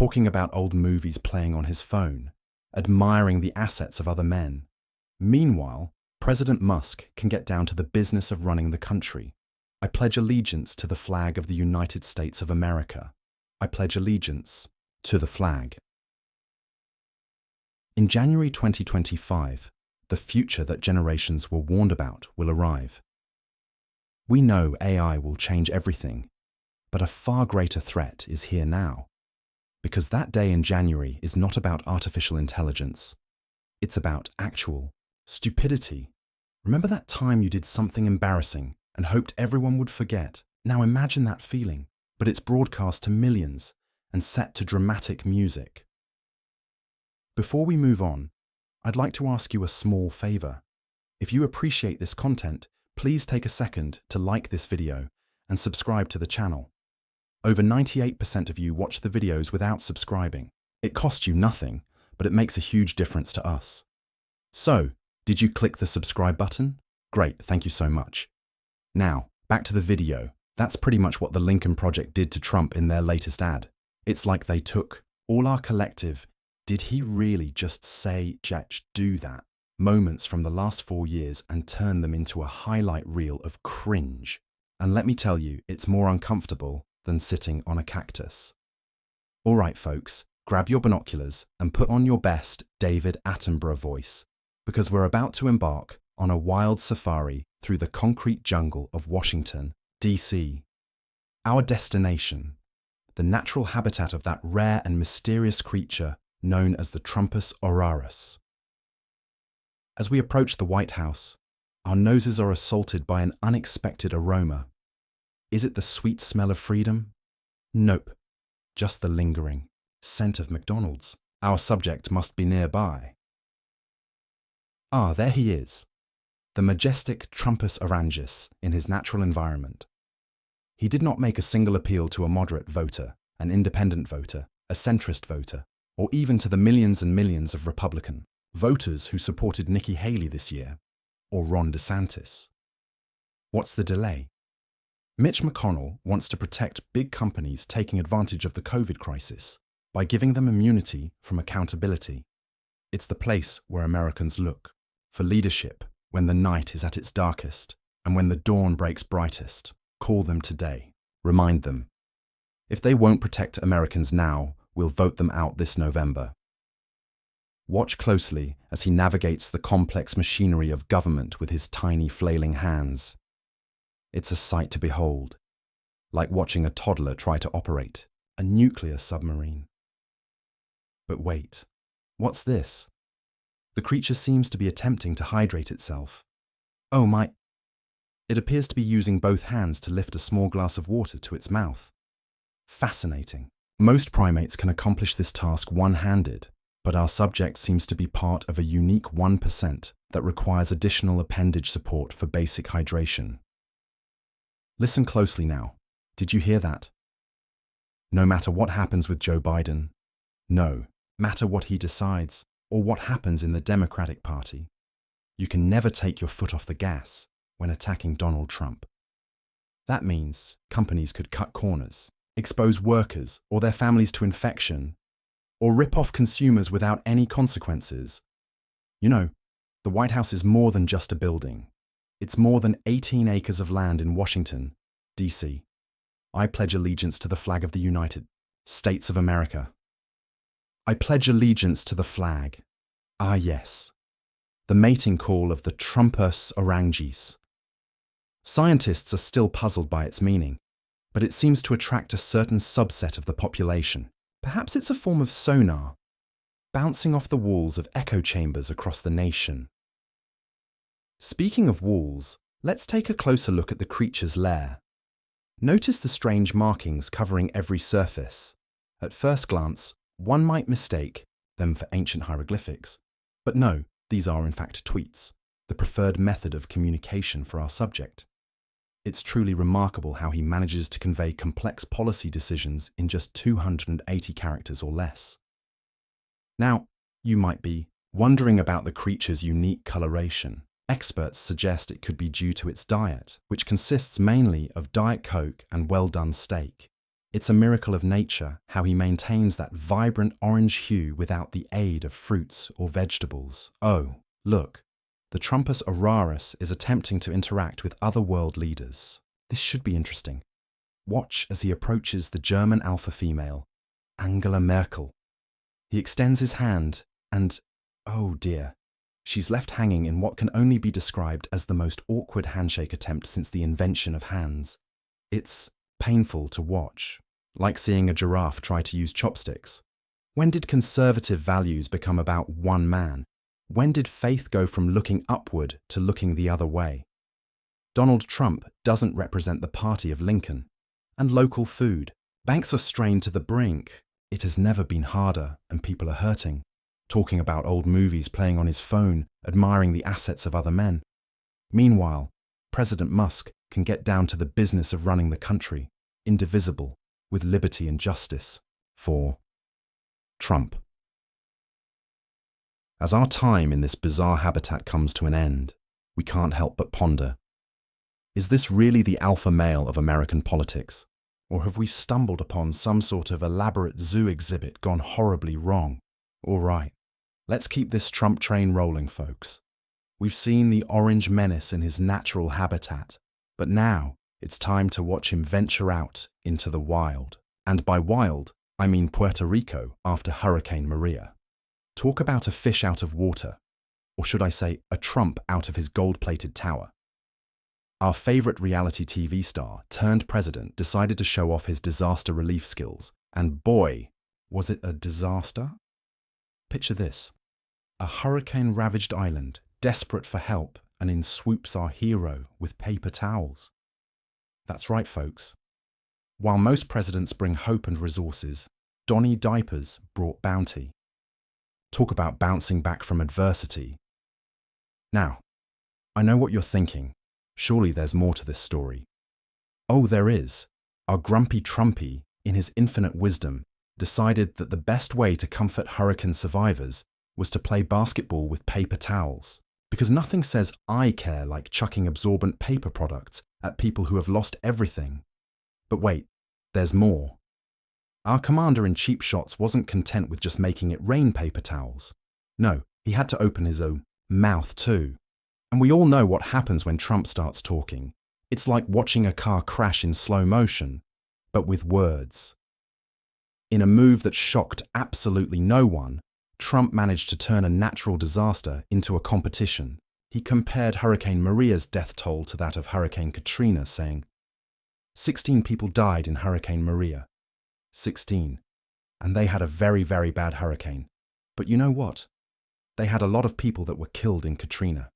talking about old movies playing on his phone, admiring the assets of other men. Meanwhile, President Musk can get down to the business of running the country. I pledge allegiance to the flag of the United States of America. I pledge allegiance to the flag. In January 2025, the future that generations were warned about will arrive. We know AI will change everything, but a far greater threat is here now. Because that day in January is not about artificial intelligence. It's about actual stupidity. Remember that time you did something embarrassing and hoped everyone would forget? Now imagine that feeling, but it's broadcast to millions and set to dramatic music. Before we move on, I'd like to ask you a small favor. If you appreciate this content, please take a second to like this video and subscribe to the channel. Over 98% of you watch the videos without subscribing. It costs you nothing, but it makes a huge difference to us. So, did you click the subscribe button? Great, thank you so much. Now, back to the video. That's pretty much what the Lincoln Project did to Trump in their latest ad. It's like they took all our collective, did he really just say, do that, moments from the last 4 years and turned them into a highlight reel of cringe. And let me tell you, it's more uncomfortable than sitting on a cactus. All right, folks, grab your binoculars and put on your best David Attenborough voice, because we're about to embark on a wild safari through the concrete jungle of Washington, D.C. Our destination, the natural habitat of that rare and mysterious creature known as the Trumpus auratus. As we approach the White House, our noses are assaulted by an unexpected aroma. Is it the sweet smell of freedom? Nope, just the lingering scent of McDonald's. Our subject must be nearby. Ah, there he is, the majestic Trumpus orangus in his natural environment. He did not make a single appeal to a moderate voter, an independent voter, a centrist voter, or even to the millions and millions of Republican voters who supported Nikki Haley this year, or Ron DeSantis. What's the delay? Mitch McConnell wants to protect big companies taking advantage of the COVID crisis by giving them immunity from accountability. It's the place where Americans look for leadership when the night is at its darkest and when the dawn breaks brightest. Call them today. Remind them. If they won't protect Americans now, we'll vote them out this November. Watch closely as he navigates the complex machinery of government with his tiny flailing hands. It's a sight to behold, like watching a toddler try to operate a nuclear submarine. But wait, what's this? The creature seems to be attempting to hydrate itself. Oh my! It appears to be using both hands to lift a small glass of water to its mouth. Fascinating. Most primates can accomplish this task one-handed, but our subject seems to be part of a unique 1% that requires additional appendage support for basic hydration. Listen closely now. Did you hear that? No matter what happens with Joe Biden, no matter what he decides or what happens in the Democratic Party, you can never take your foot off the gas when attacking Donald Trump. That means companies could cut corners, expose workers or their families to infection, or rip off consumers without any consequences. You know, the White House is more than just a building. It's more than 18 acres of land in Washington, D.C. I pledge allegiance to the flag of the United States of America. I pledge allegiance to the flag. Ah, yes. The mating call of the Trumpus orangus. Scientists are still puzzled by its meaning, but it seems to attract a certain subset of the population. Perhaps it's a form of sonar, bouncing off the walls of echo chambers across the nation. Speaking of walls, let's take a closer look at the creature's lair. Notice the strange markings covering every surface. At first glance, one might mistake them for ancient hieroglyphics. But no, these are in fact tweets, the preferred method of communication for our subject. It's truly remarkable how he manages to convey complex policy decisions in just 280 characters or less. Now, you might be wondering about the creature's unique coloration. Experts suggest it could be due to its diet, which consists mainly of Diet Coke and well-done steak. It's a miracle of nature how he maintains that vibrant orange hue without the aid of fruits or vegetables. Oh, look, the Trumpus auraris is attempting to interact with other world leaders. This should be interesting. Watch as he approaches the German alpha female, Angela Merkel. He extends his hand and, oh dear, she's left hanging in what can only be described as the most awkward handshake attempt since the invention of hands. It's painful to watch, like seeing a giraffe try to use chopsticks. When did conservative values become about one man? When did faith go from looking upward to looking the other way? Donald Trump doesn't represent the party of Lincoln. And local food. Banks are strained to the brink. It has never been harder, and people are hurting. Talking about old movies, playing on his phone, admiring the assets of other men. Meanwhile, President Musk can get down to the business of running the country, indivisible, with liberty and justice. For Trump. As our time in this bizarre habitat comes to an end, we can't help but ponder. Is this really the alpha male of American politics? Or have we stumbled upon some sort of elaborate zoo exhibit gone horribly wrong? All right, let's keep this Trump train rolling, folks. We've seen the orange menace in his natural habitat, but now it's time to watch him venture out into the wild. And by wild, I mean Puerto Rico after Hurricane Maria. Talk about a fish out of water, or should I say a Trump out of his gold-plated tower. Our favorite reality TV star turned president decided to show off his disaster relief skills, and boy, was it a disaster? Picture this: a hurricane-ravaged island, desperate for help, and in swoops our hero with paper towels. That's right, folks. While most presidents bring hope and resources, Donny Diapers brought bounty. Talk about bouncing back from adversity. Now, I know what you're thinking. Surely there's more to this story. Oh, there is. Our grumpy Trumpy, in his infinite wisdom, decided that the best way to comfort hurricane survivors was to play basketball with paper towels, because nothing says I care like chucking absorbent paper products at people who have lost everything. But wait, there's more. Our commander in cheap shots wasn't content with just making it rain paper towels. No, he had to open his own mouth too. And we all know what happens when Trump starts talking. It's like watching a car crash in slow motion, but with words. In a move that shocked absolutely no one, Trump managed to turn a natural disaster into a competition. He compared Hurricane Maria's death toll to that of Hurricane Katrina, saying, 16 people died in Hurricane Maria. 16. And they had a very, very bad hurricane. But you know what? They had a lot of people that were killed in Katrina.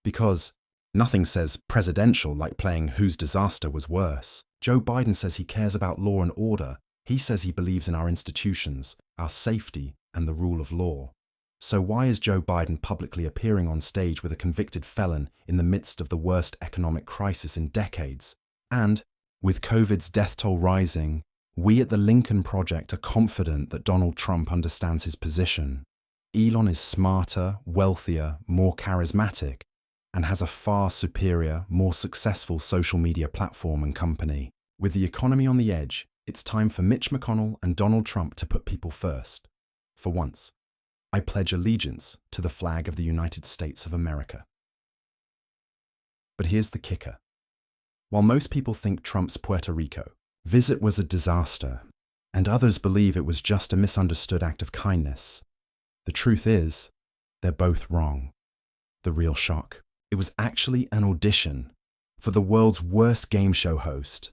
Because nothing says presidential like playing whose disaster was worse. Joe Biden says he cares about law and order. He says he believes in our institutions, our safety, and the rule of law. So why is Joe Biden publicly appearing on stage with a convicted felon in the midst of the worst economic crisis in decades? And, with COVID's death toll rising, we at the Lincoln Project are confident that Donald Trump understands his position. Elon is smarter, wealthier, more charismatic, and has a far superior, more successful social media platform and company. With the economy on the edge, it's time for Mitch McConnell and Donald Trump to put people first. For once, I pledge allegiance to the flag of the United States of America. But here's the kicker. While most people think Trump's Puerto Rico visit was a disaster, and others believe it was just a misunderstood act of kindness, the truth is, they're both wrong. The real shock. It was actually an audition for the world's worst game show host.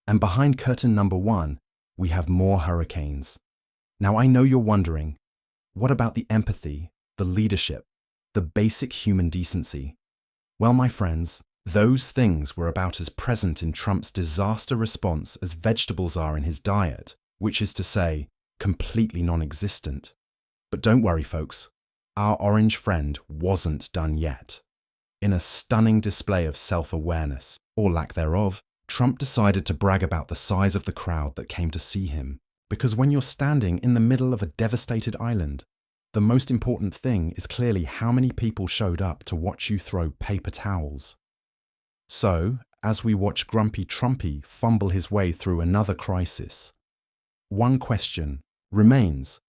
And behind curtain number 1, we have more hurricanes. Now I know you're wondering, what about the empathy, the leadership, the basic human decency? Well, my friends, those things were about as present in Trump's disaster response as vegetables are in his diet, which is to say, completely non-existent. But don't worry, folks, our orange friend wasn't done yet. In a stunning display of self-awareness, or lack thereof, Trump decided to brag about the size of the crowd that came to see him. Because when you're standing in the middle of a devastated island, the most important thing is clearly how many people showed up to watch you throw paper towels. So, as we watch Grumpy Trumpy fumble his way through another crisis. One question remains: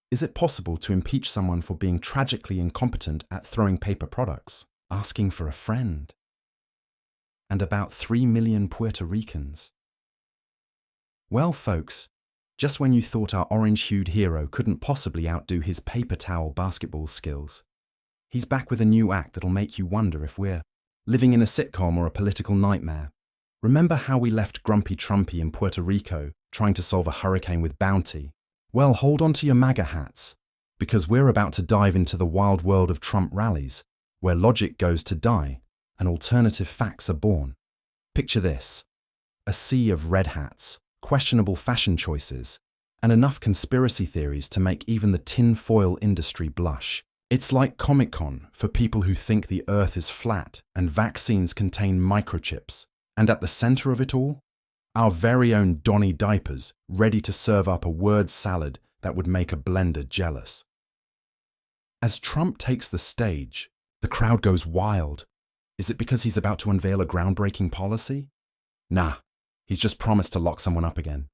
is it possible to impeach someone for being tragically incompetent at throwing paper products, asking for a friend? And about 3 million Puerto Ricans. Well, folks, just when you thought our orange-hued hero couldn't possibly outdo his paper towel basketball skills, he's back with a new act that'll make you wonder if we're living in a sitcom or a political nightmare. Remember how we left Grumpy Trumpy in Puerto Rico trying to solve a hurricane with bounty? Well, hold on to your MAGA hats, because we're about to dive into the wild world of Trump rallies, where logic goes to die and alternative facts are born. Picture this: a sea of red hats, questionable fashion choices, and enough conspiracy theories to make even the tin-foil industry blush. It's like Comic-Con for people who think the Earth is flat and vaccines contain microchips. And at the center of it all, our very own Donny Diapers, ready to serve up a word salad that would make a blender jealous. As Trump takes the stage, the crowd goes wild. Is it because he's about to unveil a groundbreaking policy? Nah, he's just promised to lock someone up again.